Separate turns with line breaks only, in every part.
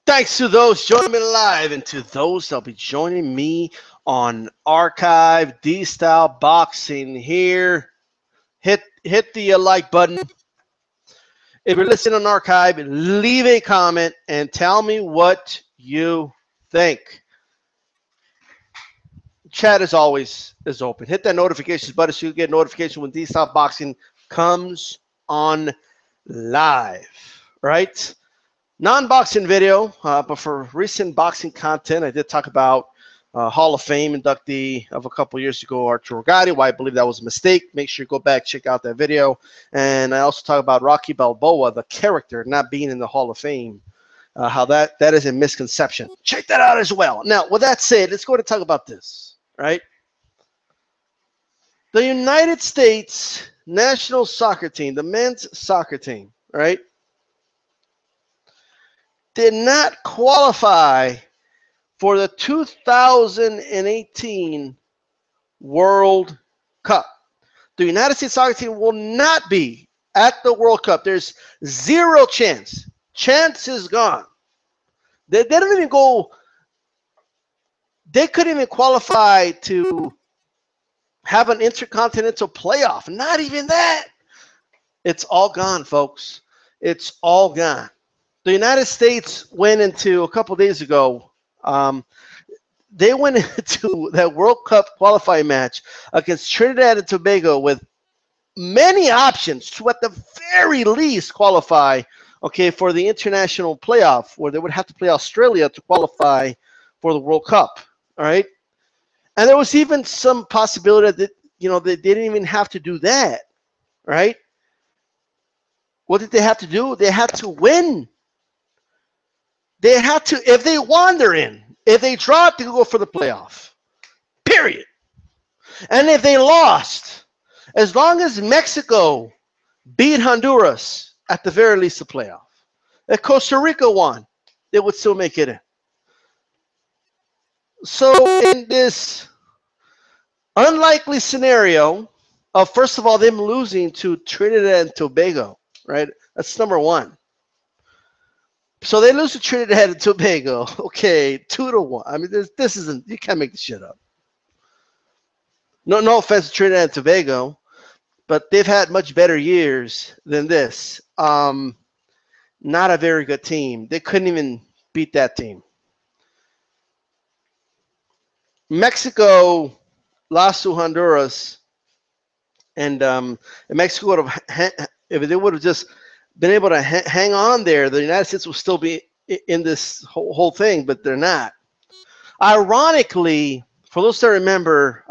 Thanks to those joining me live and to those that'll be joining me on archive. DStyleBoxing here. Hit the like button. If you're listening on archive, leave a comment and tell me what you think. Chat, as always, is open. Hit that notifications button so you get notification when DStyleBoxing comes on live. Right? Non-boxing video, but for recent boxing content, I did talk about Hall of Fame inductee of a couple years ago, Arturo Gatti, why I believe that was a mistake. Make sure you go back, check out that video. And I also talk about Rocky Balboa, the character, not being in the Hall of Fame, how that is a misconception. Check that out as well. Now, with that said, let's go to talk about this, right? The United States national soccer team, the men's soccer team, right, did not qualify for the 2018 World Cup. The United States soccer team will not be at the World Cup. There's zero chance. Chance is gone. They didn't even go. They couldn't even qualify to have an intercontinental playoff. Not even that. It's all gone, folks. It's all gone. The United States went into a couple days ago. They went into that World Cup qualifying match against Trinidad and Tobago with many options to, at the very least, qualify, okay, for the international playoff, where they would have to play Australia to qualify for the World Cup. All right, and there was even some possibility that they didn't even have to do that. Right? What did they have to do? They had to win. They had to, if they won, they're in. If they dropped, they could go for the playoff. Period. And if they lost, as long as Mexico beat Honduras, at the very least, the playoff. If Costa Rica won, they would still make it in. So in this unlikely scenario of, first of all, them losing to Trinidad and Tobago, right? That's number one. So they lose to Trinidad and Tobago. Okay, 2-1. I mean, this isn't, you can't make this shit up. No offense to Trinidad and Tobago, but they've had much better years than this. Not a very good team. They couldn't even beat that team. Mexico lost to Honduras, and Mexico would have, if they would have just been able to hang on there, the United States will still be in this whole thing, but they're not. Ironically, for those that remember,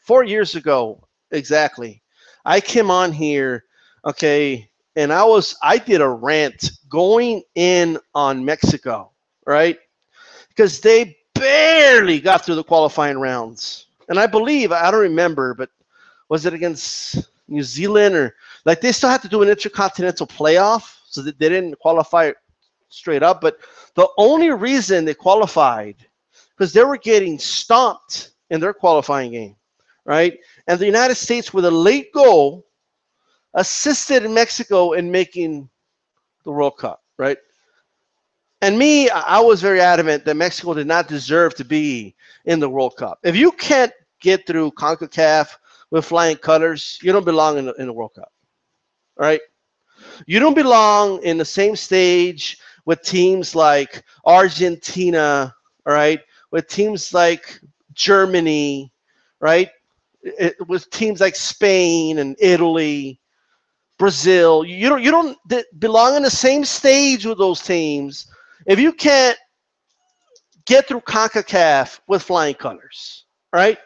4 years ago exactly, I came on here, okay, and I did a rant going in on Mexico, right? Because they barely got through the qualifying rounds. And I believe, I don't remember, but was it against New Zealand, or like they still had to do an intercontinental playoff, so that they didn't qualify straight up. But the only reason they qualified, because they were getting stomped in their qualifying game, right? And the United States, with a late goal, assisted Mexico in making the World Cup, right? And me, I was very adamant that Mexico did not deserve to be in the World Cup. If you can't get through CONCACAF with flying colors, you don't belong in the World Cup, right? You don't belong in the same stage with teams like Argentina, all right? With teams like Germany, right? With teams like Spain and Italy, Brazil. You don't belong in the same stage with those teams if you can't get through CONCACAF with flying colors, right?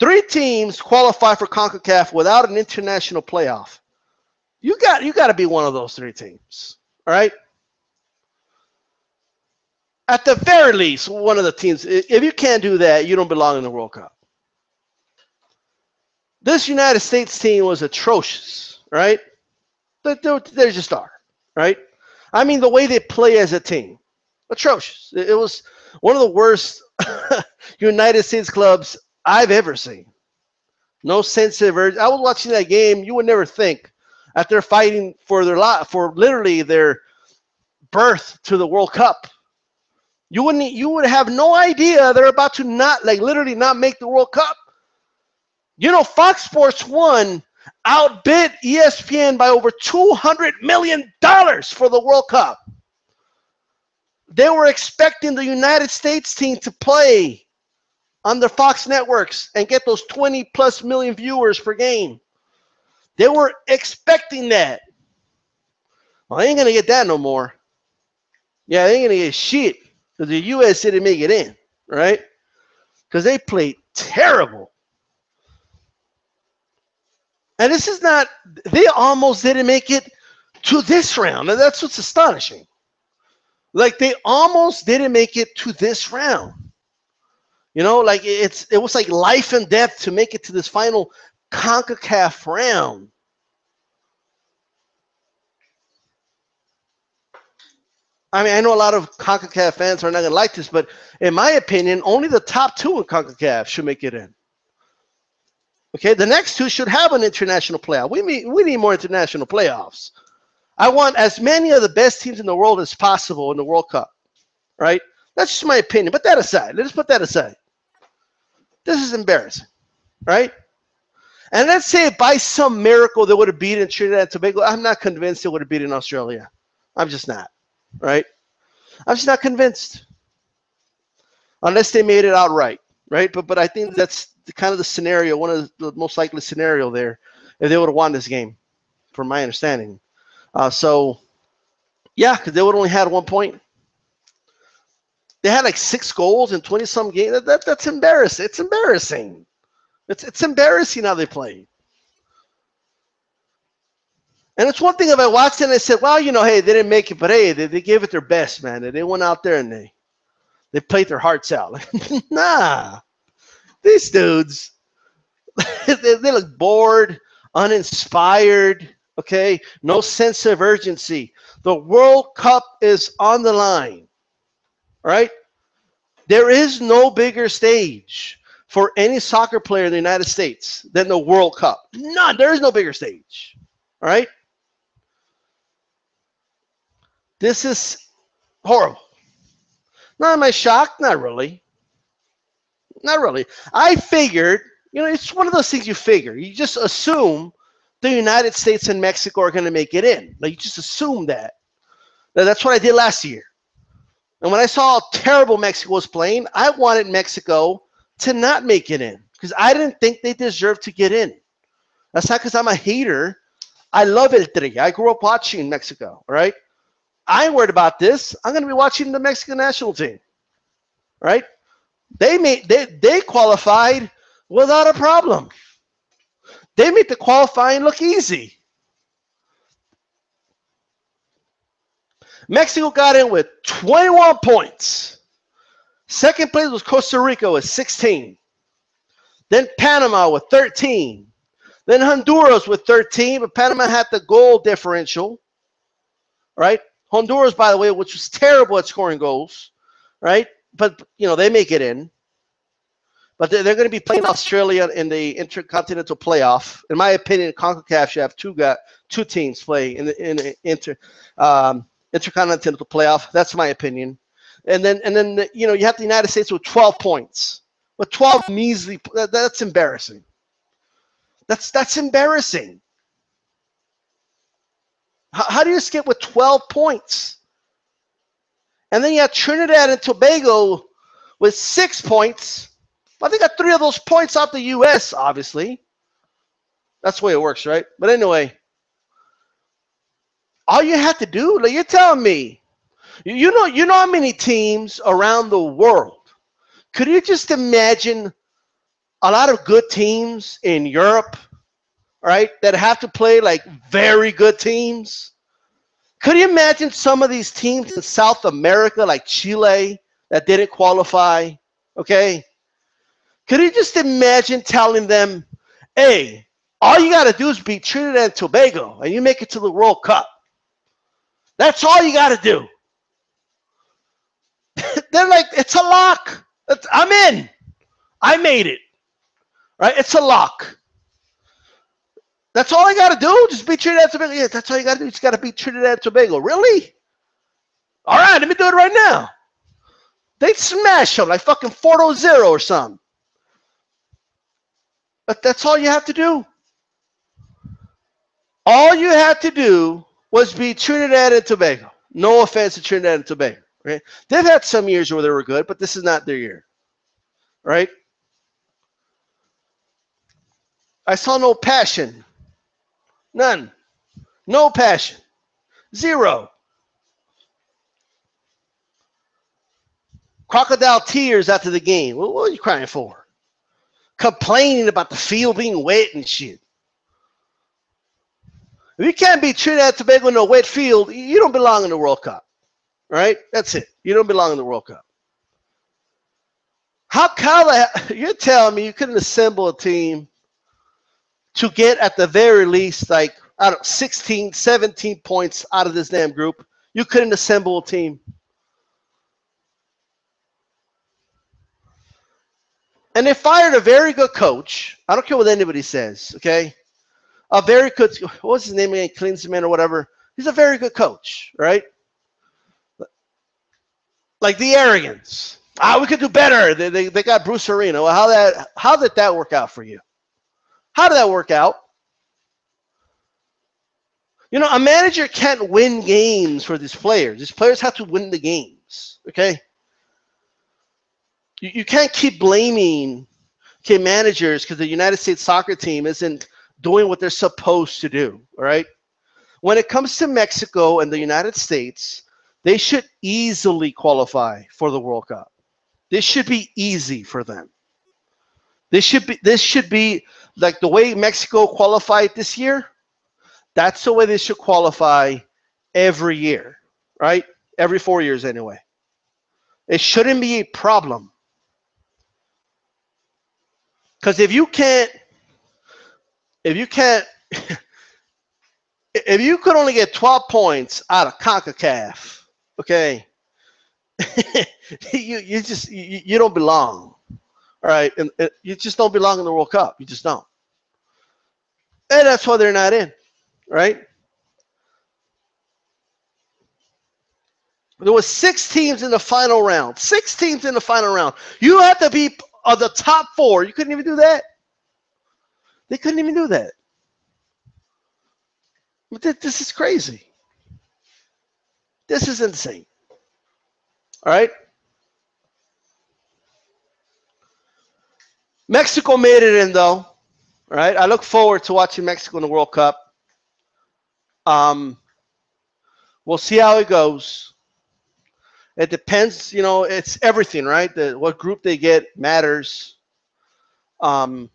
3 teams qualify for CONCACAF without an international playoff. You got to be one of those 3 teams, all right? At the very least, one of the teams. If you can't do that, you don't belong in the World Cup. This United States team was atrocious, right? They just are, right? I mean, the way they play as a team, atrocious. It was one of the worst United States clubs I've ever seen. No sense of urgency. I was watching that game. You would never think that they're fighting for their life, for literally their birth to the World Cup. You would have no idea they're about to not, like, literally not make the World Cup. You know, Fox Sports 1 outbid ESPN by over $200 million for the World Cup. They were expecting the United States team to play on the Fox networks and get those 20+ million viewers per game. They were expecting that. Well, they ain't going to get that no more. Yeah, they ain't going to get shit because the U.S. didn't make it in, right? Because they played terrible. And this is not, they almost didn't make it to this round. And that's what's astonishing. Like, they almost didn't make it to this round. You know, like it was like life and death to make it to this final CONCACAF round. I mean, I know a lot of CONCACAF fans are not going to like this, but in my opinion, only the top 2 in CONCACAF should make it in. Okay, the next 2 should have an international playoff. We need more international playoffs. I want as many of the best teams in the world as possible in the World Cup, right? That's just my opinion. Put that aside. Let's put that aside. This is embarrassing, right? And let's say by some miracle they would have beaten Trinidad and Tobago. I'm not convinced they would have beaten Australia. I'm just not, right? I'm just not convinced. Unless they made it outright, right? But I think that's kind of the scenario, one of the most likely scenario there, if they would have won this game, from my understanding. So, yeah, because they would have only had 1 point. They had like 6 goals in 20-some games. That's embarrassing. It's embarrassing. It's embarrassing how they play. And it's one thing if I watched it and I said, well, you know, hey, they didn't make it, but hey, they gave it their best, man. They went out there and they played their hearts out. Nah. These dudes, they look bored, uninspired, okay? No sense of urgency. The World Cup is on the line. Right? There is no bigger stage for any soccer player in the United States than the World Cup. None. There is no bigger stage. All right? This is horrible. Now, am I shocked? Not really. Not really. I figured, you know, it's one of those things you figure. You just assume the United States and Mexico are going to make it in. Like, you just assume that. Now, that's what I did last year. And when I saw how terrible Mexico was playing, I wanted Mexico to not make it in because I didn't think they deserved to get in. That's not because I'm a hater. I love El Tri. I grew up watching Mexico, right? I ain't worried about this. I'm going to be watching the Mexican national team, right? They qualified without a problem. They made the qualifying look easy. Mexico got in with 21 points. Second place was Costa Rica with 16. Then Panama with 13. Then Honduras with 13, but Panama had the goal differential, right? Honduras, by the way, which was terrible at scoring goals, right? But, you know, they make it in. But they're going to be playing Australia in the Intercontinental Playoff. In my opinion, CONCACAF should have two teams play in the Intercontinental Playoff. That's my opinion. And then you know, you have the United States with 12 points. With 12 measly, that's embarrassing. That's embarrassing. How do you skip with 12 points? And then you have Trinidad and Tobago with 6 points. But they got 3 of those points off the U.S., obviously. That's the way it works, right? But anyway, all you have to do, like you're telling me, you know how many teams around the world. Could you just imagine a lot of good teams in Europe, right, that have to play like very good teams? Could you imagine some of these teams in South America, like Chile, that didn't qualify, okay? Could you just imagine telling them, hey, all you got to do is beat Trinidad and Tobago, and you make it to the World Cup. That's all you got to do. They're like, it's a lock. I'm in. I made it. Right? It's a lock. That's all I got to do? Just beat Trinidad and Tobago? Yeah, that's all you got to do. You just got to beat Trinidad and Tobago. Really? All right, let me do it right now. They'd smash them like fucking 4-0 or something. But that's all you have to do. All you had to do was be Trinidad and Tobago. No offense to Trinidad and Tobago. Right? They've had some years where they were good, but this is not their year. Right? I saw no passion. None. No passion. Zero. Crocodile tears after the game. What are you crying for? Complaining about the field being wet and shit. If you can't beat Trinidad and Tobago in a wet field, you don't belong in the World Cup. Right? That's it. You don't belong in the World Cup. You're telling me you couldn't assemble a team to get at the very least like out of 16, 17 points out of this damn group? You couldn't assemble a team. And they fired a very good coach. I don't care what anybody says, okay? A very good, what was his name again? Klinsmann or whatever. He's a very good coach, right? Like the arrogance. We could do better. They got Bruce Arena. Well, how did that work out for you? How did that work out? You know, a manager can't win games for these players. These players have to win the games, okay? You can't keep blaming managers because the United States soccer team isn't doing what they're supposed to do, all right? When it comes to Mexico and the United States, they should easily qualify for the World Cup. This should be easy for them. This should be like the way Mexico qualified this year. That's the way they should qualify every year, right? Every 4 years anyway. It shouldn't be a problem. Because if you could only get 12 points out of CONCACAF, okay, you don't belong, all right? And you just don't belong in the World Cup. You just don't. And that's why they're not in, right? There was 6 teams in the final round. 6 teams in the final round. You had to be of the top 4. You couldn't even do that. They couldn't even do that. This is crazy. This is insane. All right? Mexico made it in, though. All right? I look forward to watching Mexico in the World Cup. We'll see how it goes. It depends, you know, it's everything, right? What group they get matters. I'm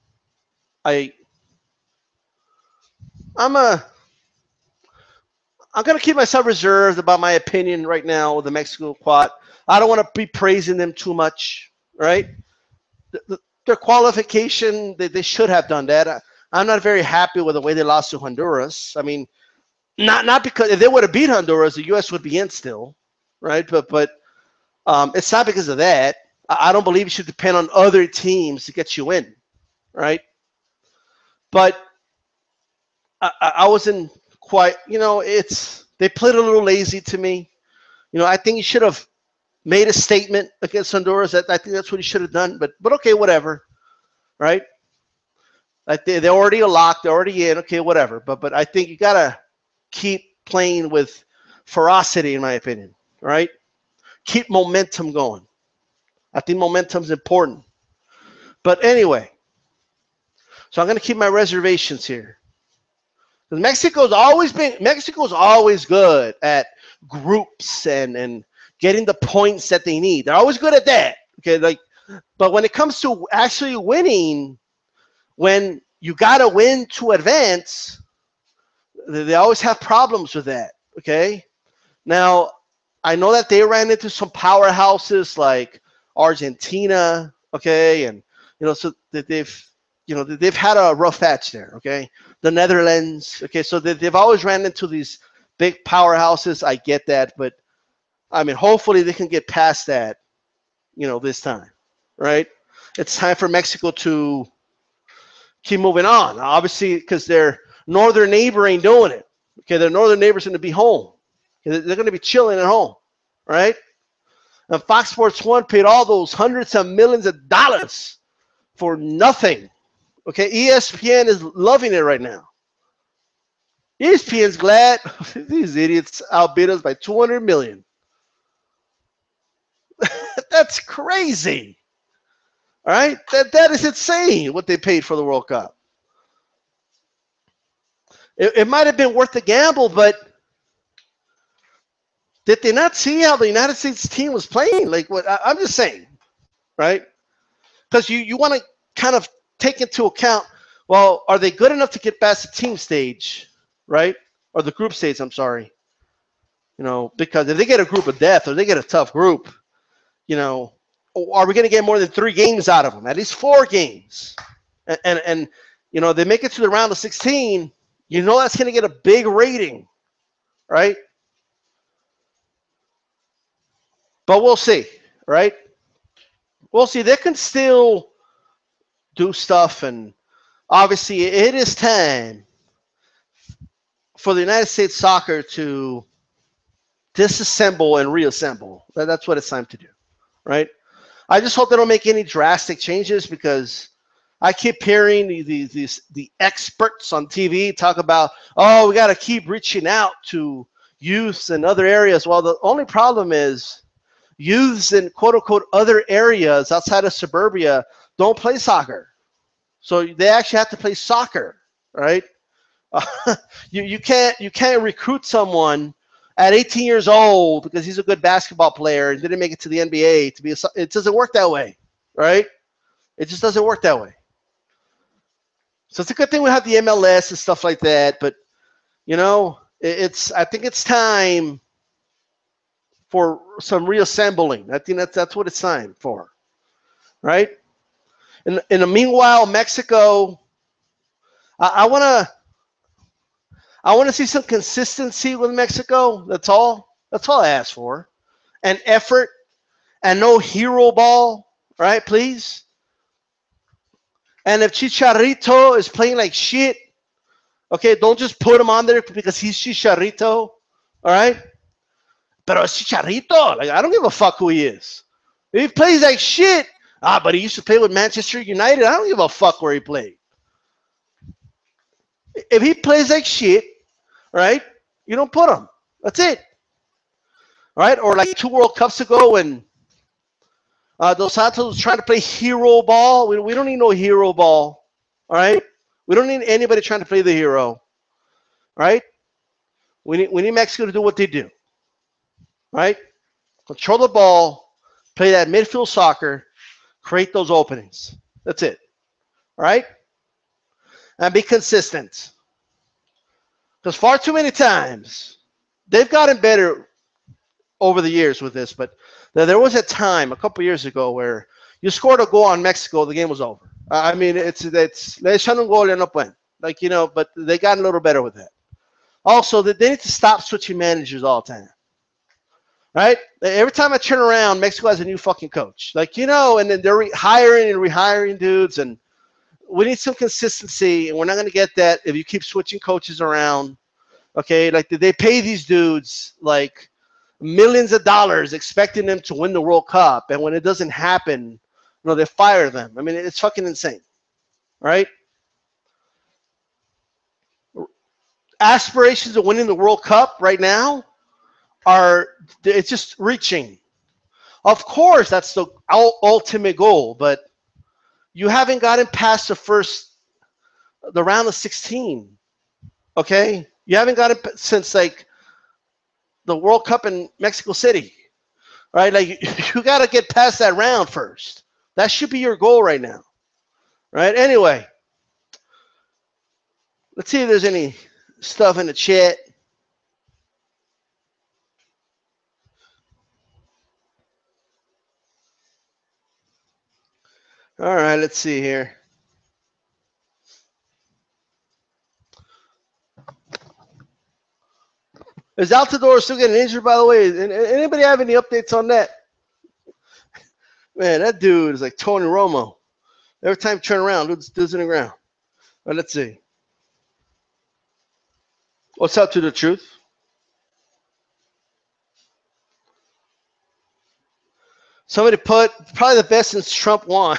gonna keep myself reserved about my opinion right now with the Mexico squad. I don't want to be praising them too much, right? Their qualification, they should have done that. I'm not very happy with the way they lost to Honduras. I mean, not because if they would have beat Honduras, the U.S. would be in still, right? But it's not because of that. I don't believe you should depend on other teams to get you in, right? But I wasn't quite, you know, they played a little lazy to me. You know, I think you should have made a statement against Honduras. I think that's what he should have done. But okay, whatever, right? Like they're already locked, they're already in. Okay, whatever. But I think you gotta keep playing with ferocity, in my opinion. Right? Keep momentum going. I think momentum's important. But anyway, so I'm gonna keep my reservations here. Because Mexico's always good at groups and getting the points that they need. They're always good at that. Okay, but when it comes to actually winning, when you gotta win to advance, they always have problems with that. Okay, now I know that they ran into some powerhouses like Argentina. Okay, and you know, so that they've had a rough patch there. Okay, the Netherlands. Okay, so they've always ran into these big powerhouses. I get that, but I mean, hopefully they can get past that, you know, this time, right? It's time for Mexico to keep moving on. Obviously, because their northern neighbor ain't doing it. Okay, their northern neighbor's going to be home. They're going to be chilling at home. right? And Fox Sports 1 paid all those hundreds of millions of dollars for nothing. Okay, ESPN is loving it right now. ESPN's glad these idiots outbid us by 200 million. That's crazy. All right, that is insane what they paid for the World Cup. It might have been worth the gamble, but did they not see how the United States team was playing? Like, what I'm just saying, right? Because you want to kind of take into account, well, are they good enough to get past the team stage, right? Or the group stage, I'm sorry. You know, because if they get a group of death or they get a tough group, you know, are we going to get more than 3 games out of them? At least 4 games. And you know, they make it to the round of 16, you know that's going to get a big rating, right? But we'll see, right? We'll see. They can still do stuff, and obviously it is time for the United States soccer to disassemble and reassemble. That's what it's time to do, right? I just hope they don't make any drastic changes, because I keep hearing the experts on TV talk about, oh, we got to keep reaching out to youths in other areas. Well, the only problem is youths in quote-unquote other areas outside of suburbia don't play soccer. So they actually have to play soccer, right? You can't recruit someone at 18 years old because he's a good basketball player and didn't make it to the NBA to be it doesn't work that way, right? It just doesn't work that way. So it's a good thing we have the MLS and stuff like that, but you know, I think it's time for some reassembling. I think that's what it's time for, right? In the meanwhile, Mexico, I want to see some consistency with Mexico. That's all I ask for, and effort, and no hero ball, right? Please. And if Chicharito is playing like shit, okay, don't just put him on there because he's Chicharito, all right? Pero it's Chicharito. Like, I don't give a fuck who he is. If he plays like shit, but he used to play with Manchester United, I don't give a fuck where he played. If he plays like shit, right, you don't put him. That's it. All right? Or like 2 World Cups ago when Dos Santos was trying to play hero ball. We don't need no hero ball. All right? We don't need anybody trying to play the hero. All right? We need Mexico to do what they do. Right? Control the ball, play that midfield soccer, create those openings. That's it. All right? And be consistent. Because far too many times, they've gotten better over the years with this, but there was a time a couple years ago where you scored a goal on Mexico, the game was over. I mean, it's le echan un gol y no pueden. Like, you know, but they got a little better with that. Also, they need to stop switching managers all the time. Right? Every time I turn around, Mexico has a new fucking coach. Like, you know, and then they're hiring and rehiring dudes, and we need some consistency, and we're not going to get that if you keep switching coaches around. Okay? Like, they pay these dudes, like, millions of dollars expecting them to win the World Cup, and when it doesn't happen, you know, they fire them. I mean, it's fucking insane. Right? Aspirations of winning the World Cup right now it's just reaching. Of course, that's the ultimate goal, but you haven't gotten past the round of 16. Okay? You haven't gotten since like the World Cup in Mexico City. Right? Like, you got to get past that round first. That should be your goal right now. Right? Anyway, let's see if there's any stuff in the chat. All right, let's see here. Is Altidore still getting injured, by the way? Anybody have any updates on that? Man, that dude is like Tony Romo. Every time you turn around, dude's in the ground. All right, let's see. What's up to the truth? Somebody put probably the best since Trump won.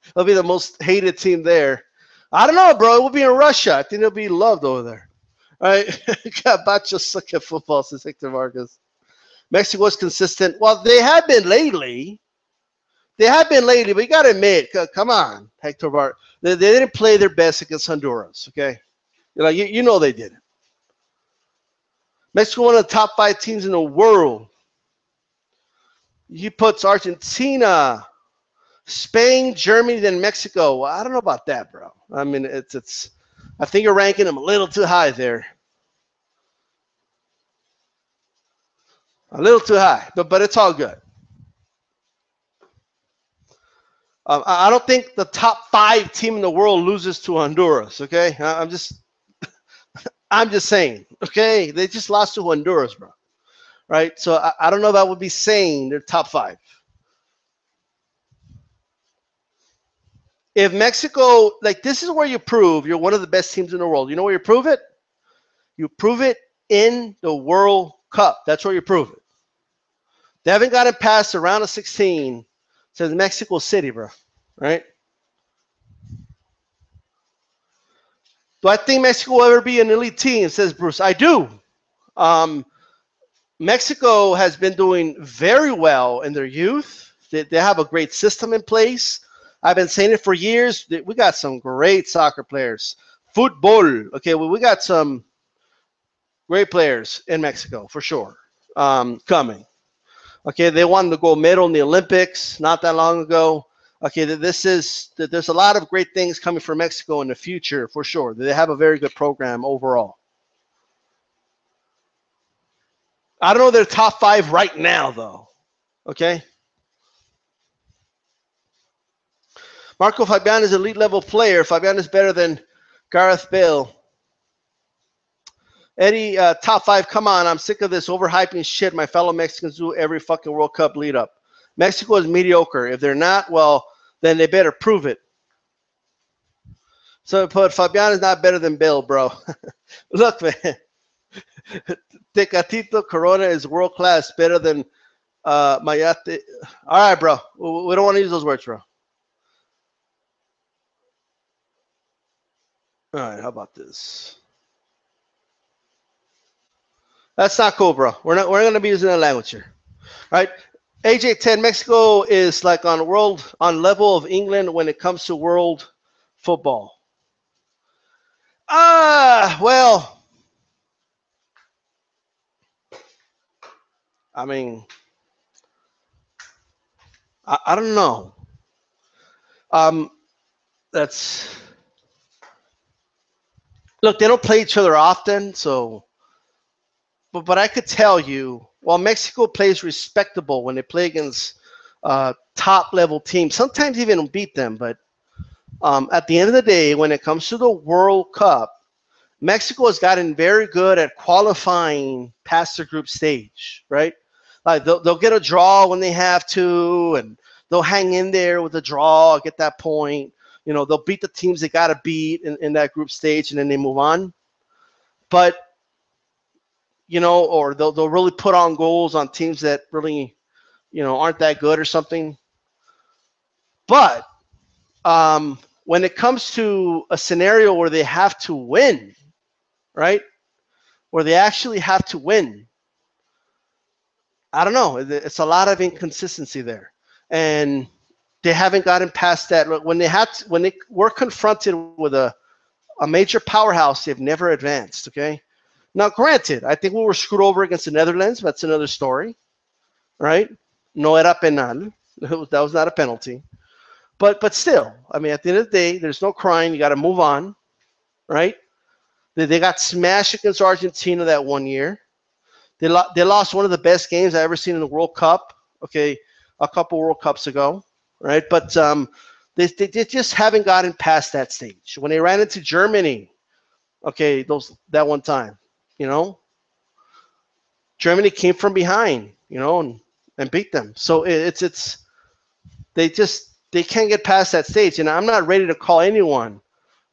It'll be the most hated team there. I don't know, bro. It will be in Russia. I think it'll be loved over there. All right. Gabacho suck at football, says Hector Vargas. Mexico was consistent. Well, they have been lately. They have been lately, but you got to admit, come on, Hector Vargas. They didn't play their best against Honduras, okay? You know they didn't. Mexico, one of the top 5 teams in the world. He puts Argentina, Spain, Germany, then Mexico. Well, I don't know about that, bro. I mean, it's. I think you're ranking them a little too high there. A little too high, but it's all good. I don't think the top 5 team in the world loses to Honduras. Okay, I'm just saying. Okay, they just lost to Honduras, bro. Right? So I don't know if I would be saying they're top 5. If Mexico, like, this is where you prove you're one of the best teams in the world. You know where you prove it? You prove it in the World Cup. That's where you prove it. They haven't gotten past the round of 16 since Mexico City, bro. Right? Do I think Mexico will ever be an elite team? Says Bruce. I do. Mexico has been doing very well in their youth. They have a great system in place. I've been saying it for years. We got some great soccer players. Football. Okay, well, we got some great players in Mexico for sure coming. Okay, they won the gold medal in the Olympics not that long ago. Okay, there's a lot of great things coming from Mexico in the future for sure. They have a very good program overall. I don't know their top 5 right now, though. Okay. Marco Fabian is an elite level player. Fabian is better than Gareth Bale. Eddie, top 5. Come on, I'm sick of this overhyping shit my fellow Mexicans do every fucking World Cup lead up. Mexico is mediocre. If they're not, well, then they better prove it. So, but Fabian is not better than Bale, bro. Look, man. Tecatito Corona is world class, better than Mayate. All right, bro. We don't want to use those words, bro. All right, how about this? That's not cool, bro. We're not going to be using that language here. All right. AJ10, Mexico is like on level of England when it comes to world football. Well, I mean, I don't know. Look, they don't play each other often, so, but I could tell you, while Mexico plays respectable when they play against top level teams, sometimes even beat them, but at the end of the day, when it comes to the World Cup, Mexico has gotten very good at qualifying past the group stage, right? Like they'll get a draw when they have to, and they'll hang in there with a draw, get that point. You know, they'll beat the teams they got to beat in that group stage, and then they move on. But, you know, or they'll really put on goals on teams that really, you know, aren't that good or something. But when it comes to a scenario where they have to win, right, where they actually have to win, I don't know. It's a lot of inconsistency there. And they haven't gotten past that. When they were confronted with a major powerhouse, they've never advanced, okay? Now, granted, I think we were screwed over against the Netherlands. That's another story, right? No era penal. That was not a penalty. But still, I mean, at the end of the day, there's no crying. You got to move on, right? They got smashed against Argentina that one year. They lost one of the best games I ever seen in the World Cup, okay, a couple World Cups ago, right? But they just haven't gotten past that stage. When they ran into Germany, okay, that one time, you know, Germany came from behind, you know, and beat them. So they can't get past that stage. And I'm not ready to call anyone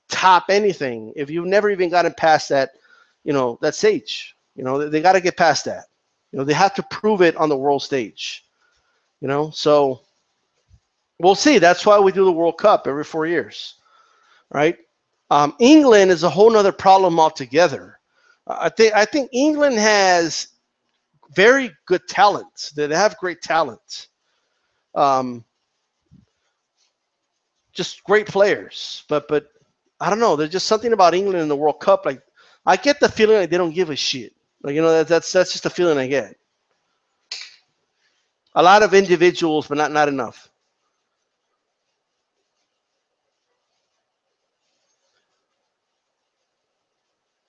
top anything if you've never even gotten past that, you know, that stage. You know, they got to get past that. You know, they have to prove it on the world stage. You know, so we'll see. That's why we do the World Cup every 4 years, right? England is a whole nother problem altogether. I think England has very good talent. They have great talent. Um, just great players, but I don't know. There's just something about England in the World Cup. Like I get the feeling like they don't give a shit. Like you know that's just the feeling I get. A lot of individuals, but not enough.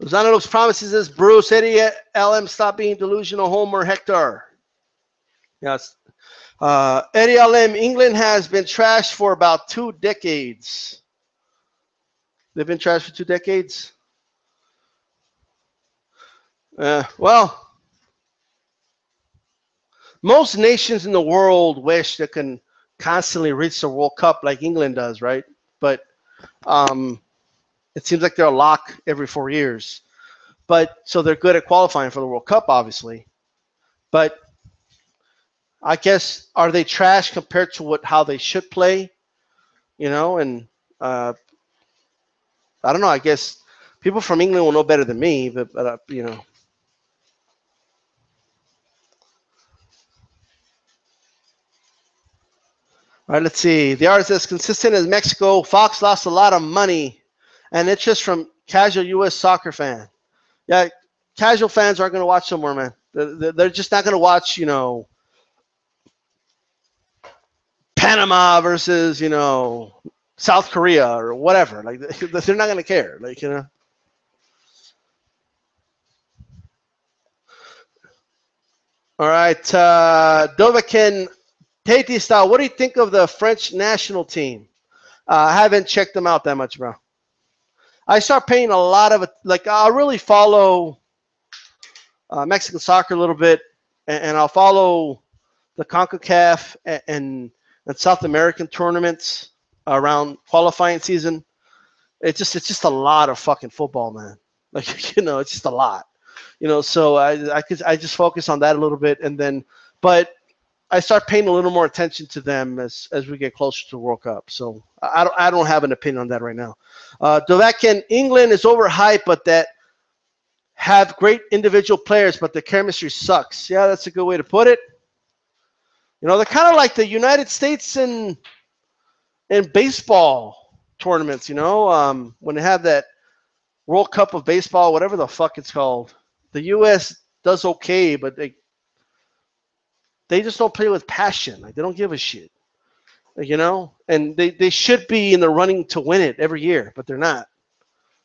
Lozano's promises is Bruce Eddie LM stop being delusional. Homer Hector. Yes. Eddie LM, England has been trashed for about 2 decades. They've been trashed for 2 decades. Well, most nations in the world wish they can constantly reach the World Cup like England does, right? But it seems like they're a lock every 4 years. But so they're good at qualifying for the World Cup, obviously. But I guess are they trash compared to how they should play? You know, and I don't know. I guess people from England will know better than me, but you know. All right, let's see. The artist is consistent as Mexico. Fox lost a lot of money and interest from casual U.S. soccer fan. Yeah, casual fans aren't going to watch somewhere, man. They're just not going to watch, you know, Panama versus, you know, South Korea or whatever. Like they're not going to care. Like, you know. All right, Dovakin, Tate style. What do you think of the French national team? I haven't checked them out that much, bro. I start paying a lot of it. Like I'll really follow Mexican soccer a little bit, and I'll follow the CONCACAF and South American tournaments around qualifying season. It's just a lot of fucking football, man. Like you know, it's just a lot. You know, so I just focus on that a little bit, and then but I start paying a little more attention to them as we get closer to the World Cup. So I don't have an opinion on that right now. Dovakin, England is overhyped, but that have great individual players, but the chemistry sucks. Yeah, that's a good way to put it. You know, they're kind of like the United States in baseball tournaments. You know, when they have that World Cup of baseball, whatever the fuck it's called, the U.S. does okay, but they just don't play with passion. Like they don't give a shit. Like, you know, and they should be in the running to win it every year, but they're not.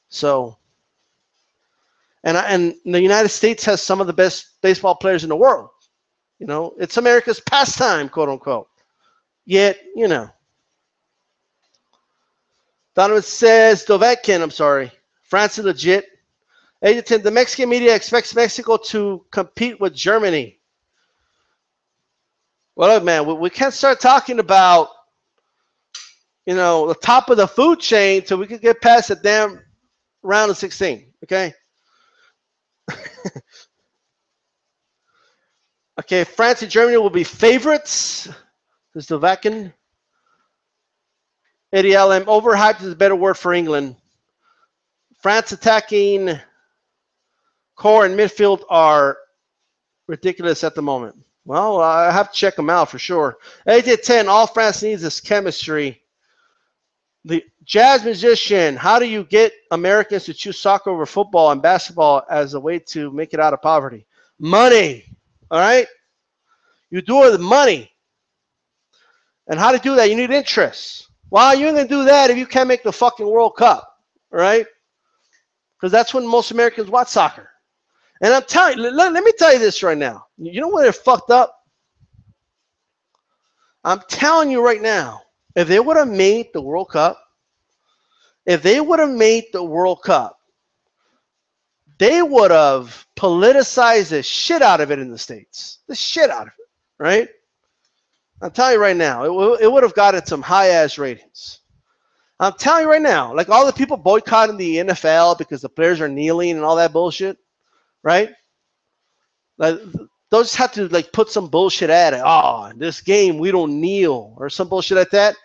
So, and the United States has some of the best baseball players in the world. You know, it's America's pastime, quote unquote. Yet, you know. Donovan says, Dovetkin, I'm sorry. France is legit. Edgerton, the Mexican media expects Mexico to compete with Germany. Well, look, man, we can't start talking about, you know, the top of the food chain till we can get past the damn round of 16, okay? Okay, France and Germany will be favorites. This is Dovakin. Eddie LM, overhyped is a better word for England. France attacking core and midfield are ridiculous at the moment. Well, I have to check them out for sure. 8-10, all France needs is chemistry. The jazz musician, how do you get Americans to choose soccer over football and basketball as a way to make it out of poverty? Money, all right? You do it with money. And how to do that, you need interest. Well, you ain't going to do that if you can't make the fucking World Cup, all right? Because that's when most Americans watch soccer. And I'm telling you, let me tell you this right now. You know where they're fucked up? I'm telling you right now, if they would have made the World Cup, they would have politicized the shit out of it in the States. The shit out of it, right? I'm telling you right now, it would have gotten some high-ass ratings. I'm telling you right now, like all the people boycotting the NFL because the players are kneeling and all that bullshit, right? Like they'll just have to like put some bullshit at it. Oh, in this game we don't kneel or some bullshit like that.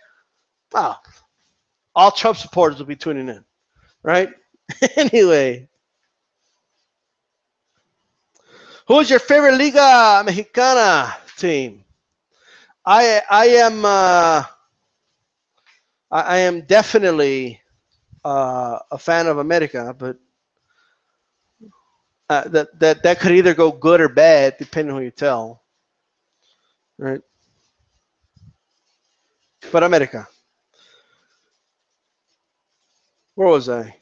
Oh, all Trump supporters will be tuning in, right? Anyway, who's your favorite Liga Mexicana team? I am definitely a fan of America, but that could either go good or bad depending on who you tell, right? But America. Where was I?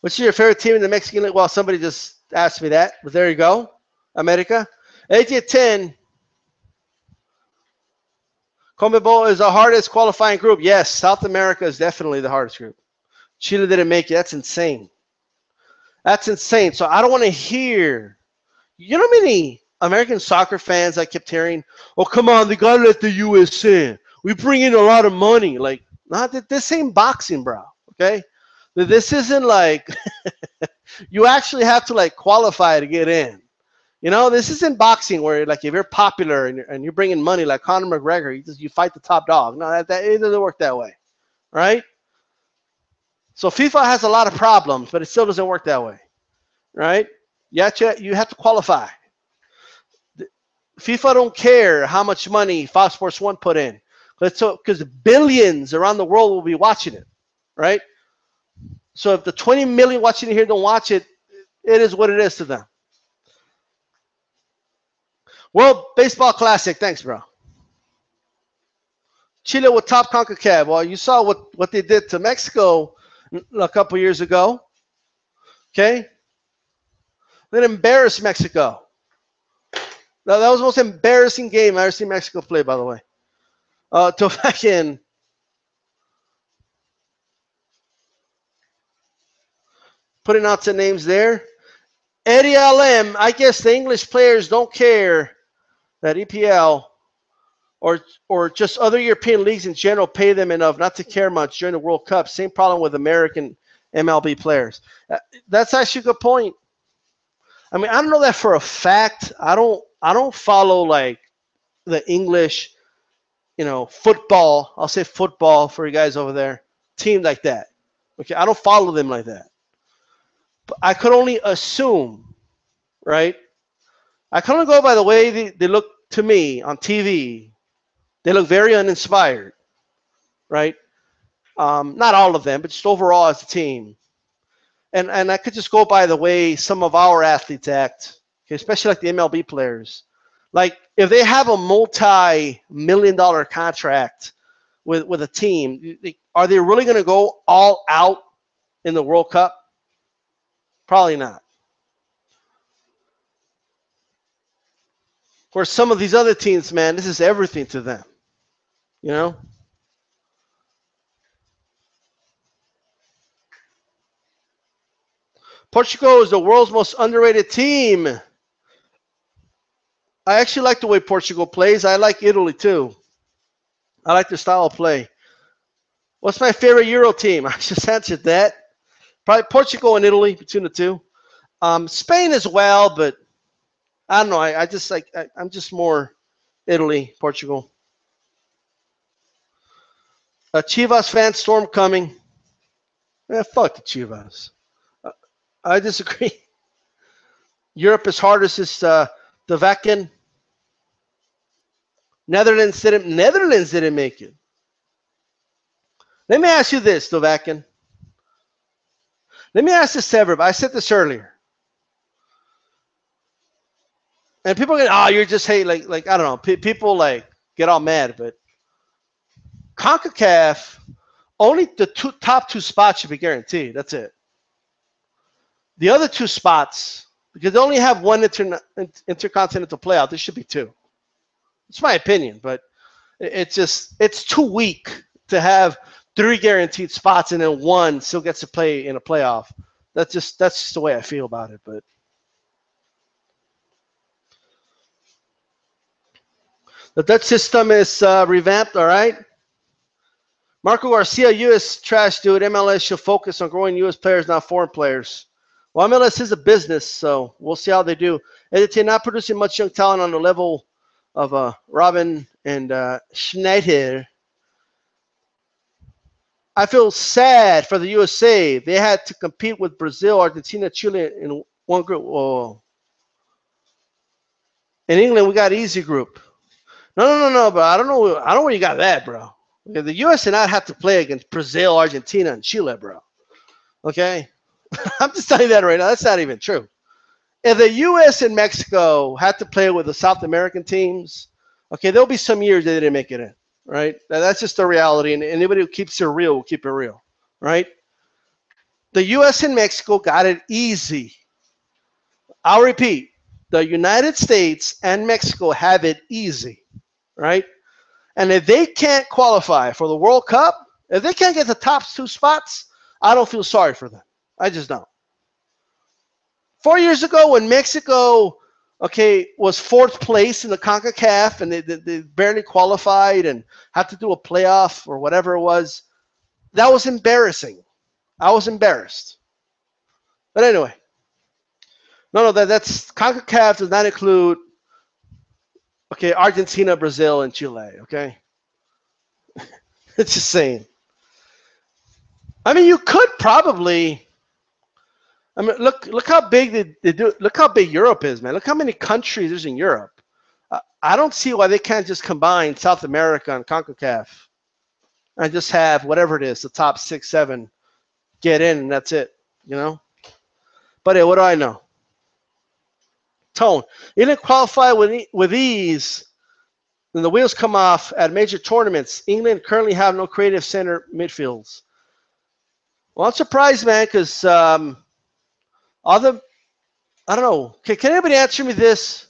What's your favorite team in the Mexican League? Well, somebody just asked me that, but there you go. America. 8-10. CONMEBOL is the hardest qualifying group. Yes, South America is definitely the hardest group. Chile didn't make it. That's insane. That's insane. So I don't want to hear. You know how many American soccer fans I kept hearing? Oh, come on, they got to let the U.S. in. We bring in a lot of money. Like, not that this ain't boxing, bro. Okay? This isn't like you actually have to like qualify to get in. You know, this isn't boxing where like if you're popular and you're bringing money like Conor McGregor, you fight the top dog. No, it doesn't work that way, right? So FIFA has a lot of problems, but it still doesn't work that way, right? You have to qualify. FIFA don't care how much money Fox Sports 1 put in, because billions around the world will be watching it, right? So if the 20 million watching it here don't watch it, it is what it is to them. World Baseball Classic. Thanks, bro. Chile with top CONCACAF. Well, you saw what they did to Mexico a couple years ago. Okay? Then embarrassed Mexico. Now, that was the most embarrassing game I've ever seen Mexico play, by the way. To back in. Putting out some names there. Eddie LM. I guess the English players don't care that EPL or just other European leagues in general pay them enough not to care much during the World Cup. Same problem with American MLB players. That's actually a good point. I mean, I don't know that for a fact. I don't follow like the English, football. I'll say football for you guys over there. Team like that. Okay, I don't follow them like that. But I could only assume, right? I can only go by the way they look to me on TV. They look very uninspired, right? Not all of them, but just overall as a team. And I could just go by the way some of our athletes act, okay, especially like the MLB players. Like if they have a multi-million-dollar contract with a team, are they really going to go all out in the World Cup? Probably not. Where some of these other teams, man, this is everything to them. You know? Portugal is the world's most underrated team. I actually like the way Portugal plays. I like Italy too. I like their style of play. What's my favorite Euro team? I just answered that. Probably Portugal and Italy, between the two. Spain as well, but I don't know. I'm just more Italy, Portugal. Chivas fan storm coming. Fuck the Chivas. I disagree. Europe is hardest is the Vacan. Netherlands didn't make it. Let me ask you this, Dovakin. Let me ask this to everybody. I said this earlier. And people get, you're just hate, like I don't know. People like get all mad, but CONCACAF, only the top two spots should be guaranteed. That's it. The other two spots, because they only have one intercontinental playoff, there should be two. It's my opinion, but it's too weak to have 3 guaranteed spots and then one still gets to play in a playoff. That's just the way I feel about it. But the Dutch system is revamped, all right? Marco Garcia, U.S. trash dude. MLS should focus on growing U.S. players, not foreign players. Well, MLS is a business, so we'll see how they do. They're not producing much young talent on the level of Robin and Schneider. I feel sad for the USA. They had to compete with Brazil, Argentina, Chile in one group. Oh. In England, we got easy group. No, bro. I don't know where you got that, bro. Okay, the U.S. did not have to play against Brazil, Argentina, and Chile, bro. Okay? I'm just telling you that right now. That's not even true. If the U.S. and Mexico had to play with the South American teams, okay, there'll be some years they didn't make it in, right? That's just the reality, and anybody who keeps it real will keep it real, right? The U.S. and Mexico got it easy. I'll repeat. The United States and Mexico have it easy, right? And if they can't qualify for the World Cup, if they can't get the top 2 spots, I don't feel sorry for them. I just don't. 4 years ago when Mexico, okay, was 4th place in the CONCACAF and they barely qualified and had to do a playoff or whatever it was, that was embarrassing. I was embarrassed. But anyway, that's CONCACAF does not include, okay, Argentina, Brazil, and Chile, okay? It's just saying. I mean, you could probably, I mean, look how big they do, look how big Europe is, man. Look how many countries there's in Europe. I don't see why they can't just combine South America and CONCACAF and just have whatever it is, the top 6, 7 get in, and that's it, you know? But hey, what do I know? Tone. You didn't qualify with ease, then the wheels come off at major tournaments. England currently have no creative center midfields. Well, I'm surprised, man, because I don't know. Can anybody answer me this?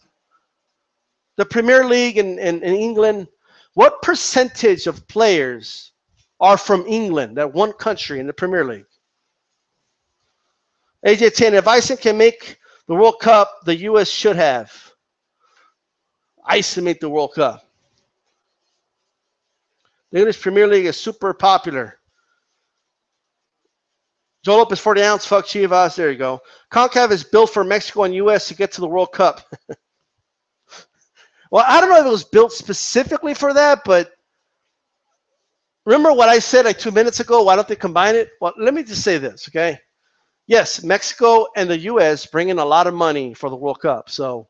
The Premier League in England, what percentage of players are from England, that one country in the Premier League? AJ 10, if Iceland can make the World Cup, the U.S. should have. Iceland make the World Cup. The English Premier League is super popular. Joe Lopez, 40 ounce, fuck Chivas. There you go. CONCACAF is built for Mexico and U.S. to get to the World Cup. Well, I don't know if it was built specifically for that, but remember what I said like 2 minutes ago? Why don't they combine it? Well, let me just say this, okay? Yes, Mexico and the U.S. bring in a lot of money for the World Cup. So,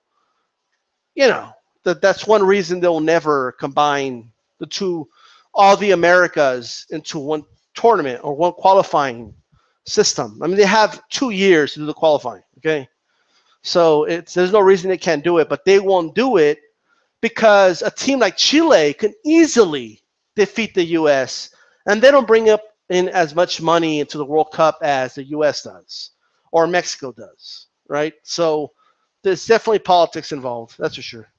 you know, that's one reason they'll never combine the two, all the Americas into one tournament or one qualifying system. I mean, they have 2 years to do the qualifying, okay? So there's no reason they can't do it, but they won't do it because a team like Chile can easily defeat the U.S., and they don't bring up in as much money into the World Cup as the U.S. does or Mexico does, right? So there's definitely politics involved, that's for sure.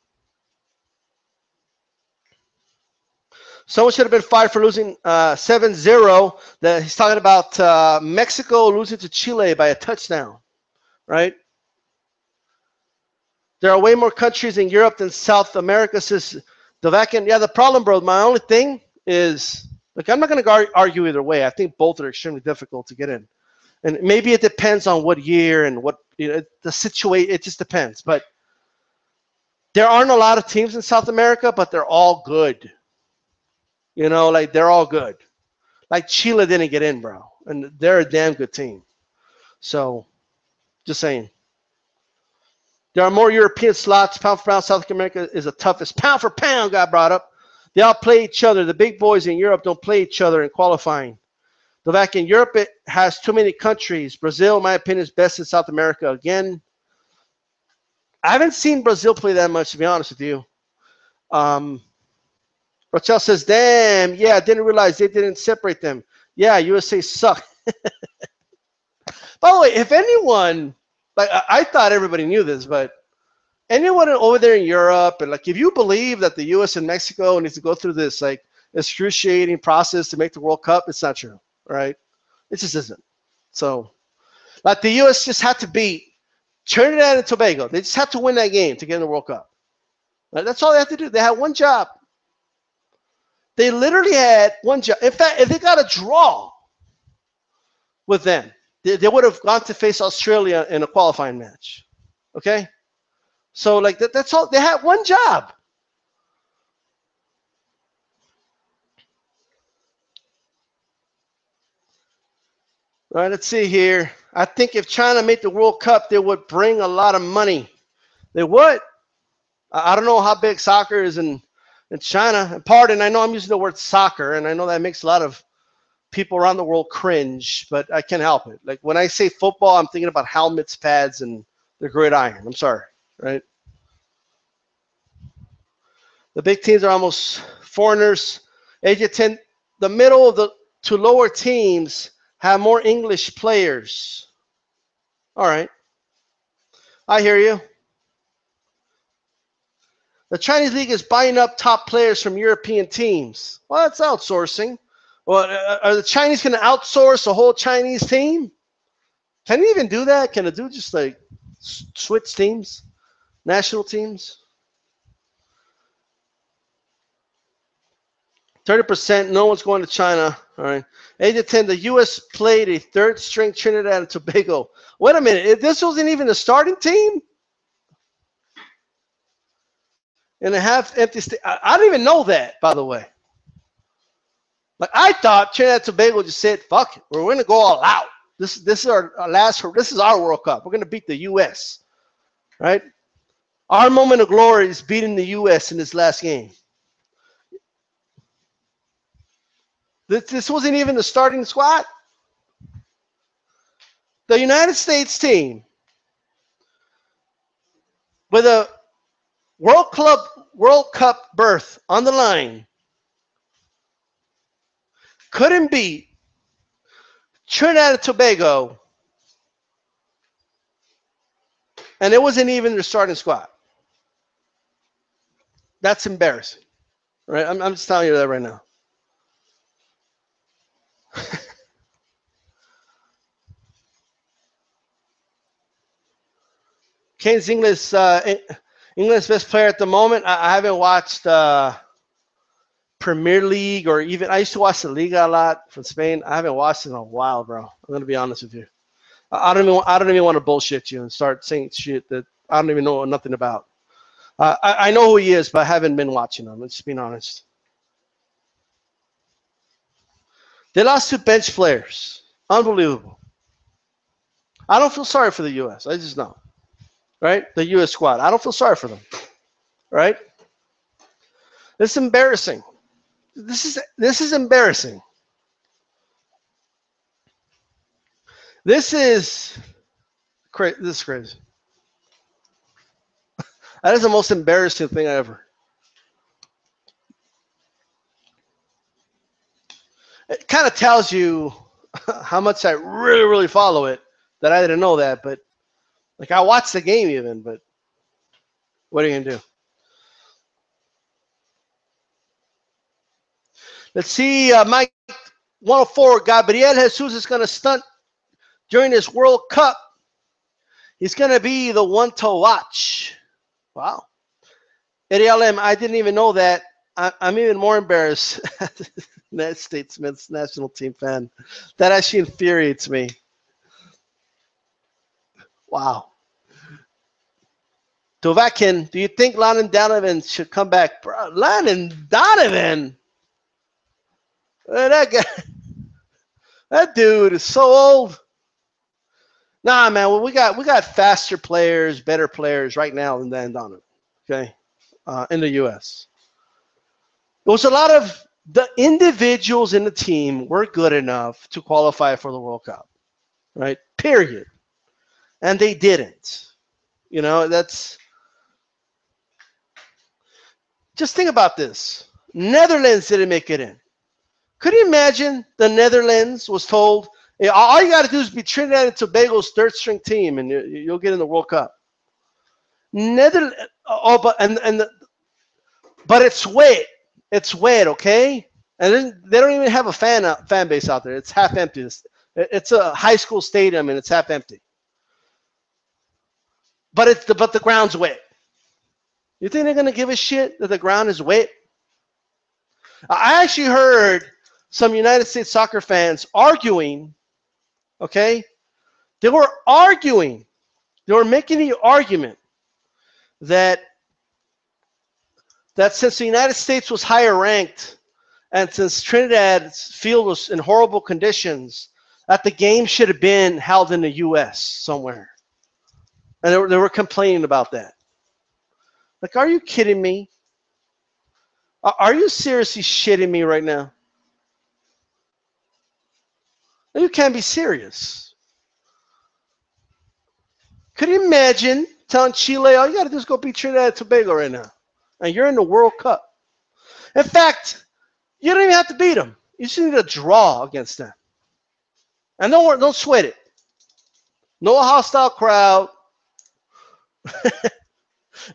Someone should have been fired for losing 7-0. He's talking about Mexico losing to Chile by a touchdown, right? There are way more countries in Europe than South America, says Dovakin. Yeah, the problem, bro, my only thing is, look, I'm not going to argue either way. I think both are extremely difficult to get in. And maybe it depends on what year and what, you know, the situation. It just depends. But there aren't a lot of teams in South America, but they're all good. You know, like they're all good. Like Chile didn't get in, bro. And they're a damn good team. So, just saying. There are more European slots. Pound for pound, South America is the toughest. Pound for pound got brought up. They all play each other. The big boys in Europe don't play each other in qualifying. The back in Europe, it has too many countries. Brazil, in my opinion, is best in South America again. I haven't seen Brazil play that much, to be honest with you. Rochelle says, damn, yeah, I didn't realize they didn't separate them. Yeah, USA suck. By the way, if anyone, like I thought everybody knew this, but anyone over there in Europe, and like if you believe that the U.S. and Mexico needs to go through this like excruciating process to make the World Cup, it's not true, right? It just isn't. So, like the U.S. just had to beat Trinidad and Tobago. They just had to win that game to get in the World Cup. Right? That's all they had to do. They had one job. They literally had one job. In fact, if they got a draw with them, They would have gone to face Australia in a qualifying match. Okay? So, like, that's all. They had one job. All right, let's see here. I think if China made the World Cup, they would bring a lot of money. They would. I don't know how big soccer is in China. And pardon, I know I'm using the word soccer, and I know that makes a lot of people around the world cringe, but I can't help it. Like, when I say football, I'm thinking about helmets, pads, and the gridiron. I'm sorry, right? The big teams are almost foreigners. Age of 10, the middle of the to lower teams have more English players. All right. I hear you. The Chinese league is buying up top players from European teams. Well, that's outsourcing. Well, are the Chinese going to outsource a whole Chinese team? Can they even do that? Can it do just like switch teams, national teams? 30%, no one's going to China. All right. 8 to 10, the U.S. played a third-string Trinidad and Tobago. Wait a minute. This wasn't even the starting team? And a half-empty I don't even know that, by the way. Like, I thought Trinidad and Tobago just said, fuck it. We're going to go all out. This is our this is our World Cup. We're going to beat the U.S. Right? Our moment of glory is beating the U.S. in this last game. This wasn't even the starting squad. The United States team, with a World Cup berth on the line, couldn't beat Trinidad and Tobago, and it wasn't even their starting squad. That's embarrassing, right? I'm just telling you that right now. Kane's England's best player at the moment. I haven't watched Premier League, or even I used to watch the Liga a lot from Spain. I haven't watched it in a while, bro. I'm gonna be honest with you. I don't even want to bullshit you and start saying shit that I don't even know nothing about. I know who he is, but I haven't been watching him. Let's be honest. They lost 2 bench players. Unbelievable. I don't feel sorry for the U.S. I just know. Right? The U.S. squad. I don't feel sorry for them. Right? This is embarrassing. This is embarrassing. This is crazy. This is crazy. That is the most embarrassing thing ever. It kind of tells you how much I really, really follow it, that I didn't know that. But, like, I watched the game even, but what are you going to do? Let's see. Mike 104, Gabriel Jesus is going to stunt during this World Cup. He's going to be the one to watch. Wow. Eddie LM, I didn't even know that. I'm even more embarrassed. United States men's national team fan. That actually infuriates me. Wow. Tovakin, do you think Landon Donovan should come back? Bro, Landon Donovan? That guy, that dude is so old. Nah, man. Well, we got faster players, better players right now than Dan Donovan. Okay, in the U.S. There was a lot of the individuals in the team were good enough to qualify for the World Cup, right? Period. And they didn't. You know, that's. Just think about this. Netherlands didn't make it in. Could you imagine the Netherlands was told, hey, all you got to do is be Trinidad and Tobago's third-string team, and you'll get in the World Cup. But it's wet. It's wet, okay? And then they don't even have a fan base out there. It's half empty. It's a high school stadium, and it's half empty. But the ground's wet. You think they're going to give a shit that the ground is wet? I actually heard some United States soccer fans arguing, okay, They were arguing. They were making the argument that since the United States was higher ranked, and since Trinidad's field was in horrible conditions, that the game should have been held in the U.S. somewhere. And they were complaining about that. Like, are you kidding me? Are you seriously shitting me right now? You can't be serious. Could you imagine telling Chile, all you got to do is go beat Trinidad and Tobago right now? And you're in the World Cup. In fact, you don't even have to beat them. You just need a draw against them. And don't sweat it. No hostile crowd.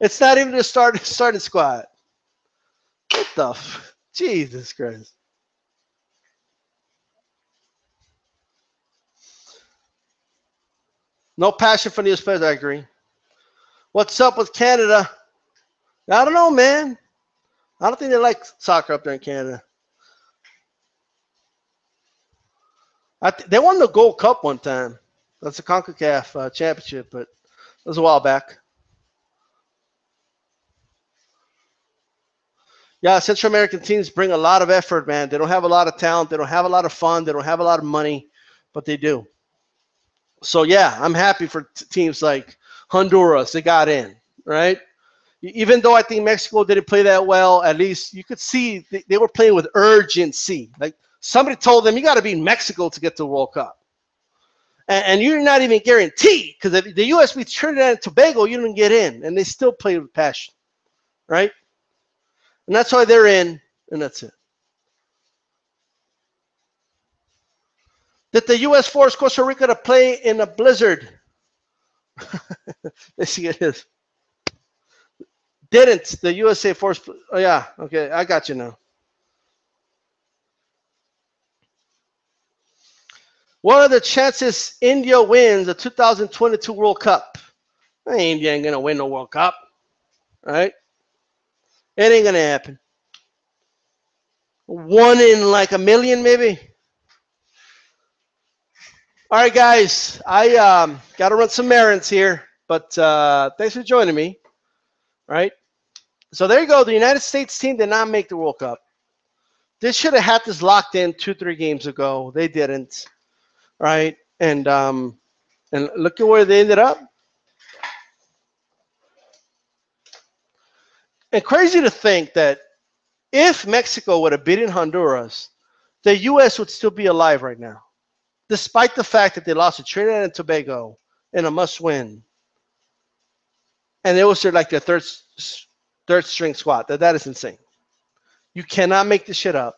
It's not even the starting squad. What the Jesus Christ. No passion for the US players, I agree. What's up with Canada? I don't know, man. I don't think they like soccer up there in Canada. They won the Gold Cup one time. That's a CONCACAF championship, but it was a while back. Yeah, Central American teams bring a lot of effort, man. They don't have a lot of talent. They don't have a lot of fun. They don't have a lot of money, but they do. So, yeah, I'm happy for teams like Honduras. They got in, right? Even though I think Mexico didn't play that well, at least you could see they were playing with urgency. Like somebody told them, you got to be in Mexico to get to the World Cup. And you're not even guaranteed, because if the U.S. beats Trinidad and Tobago, you don't get in. And they still play with passion, right? And that's why they're in, and that's it. Did the U.S. force Costa Rica to play in a blizzard? Let's see it is. Didn't the USA force? Oh, yeah. Okay, I got you now. What are the chances India wins the 2022 World Cup? India ain't going to win the World Cup, right? It ain't going to happen. 1 in like a million, maybe. All right, guys. I got to run some errands here, but thanks for joining me, right? So there you go. The United States team did not make the World Cup. They should have had this locked in 2-3 games ago. They didn't, right? And look at where they ended up. And crazy to think that if Mexico would have beaten Honduras, the U.S. would still be alive right now, despite the fact that they lost to Trinidad and Tobago in a must-win. And it was like their third string squad. That is insane. You cannot make this shit up.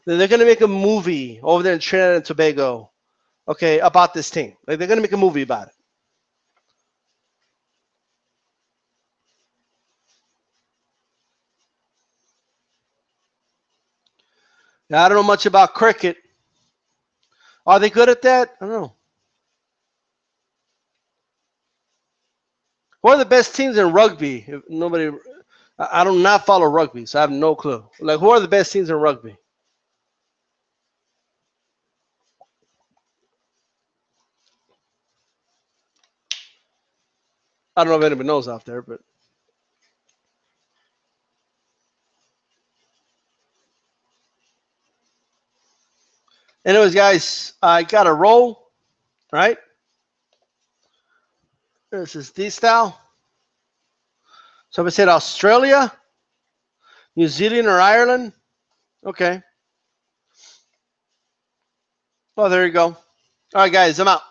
They're going to make a movie over there in Trinidad and Tobago, okay, about this team. Like, they're going to make a movie about it. Now, I don't know much about cricket. Are they good at that? I don't know. Who are the best teams in rugby? If nobody, I do not follow rugby, so I have no clue. Like, who are the best teams in rugby? I don't know if anybody knows out there, but. Anyways, guys, I got a roll, right? This is D-Style. So if I said Australia, New Zealand, or Ireland, okay. Well, there you go. All right, guys, I'm out.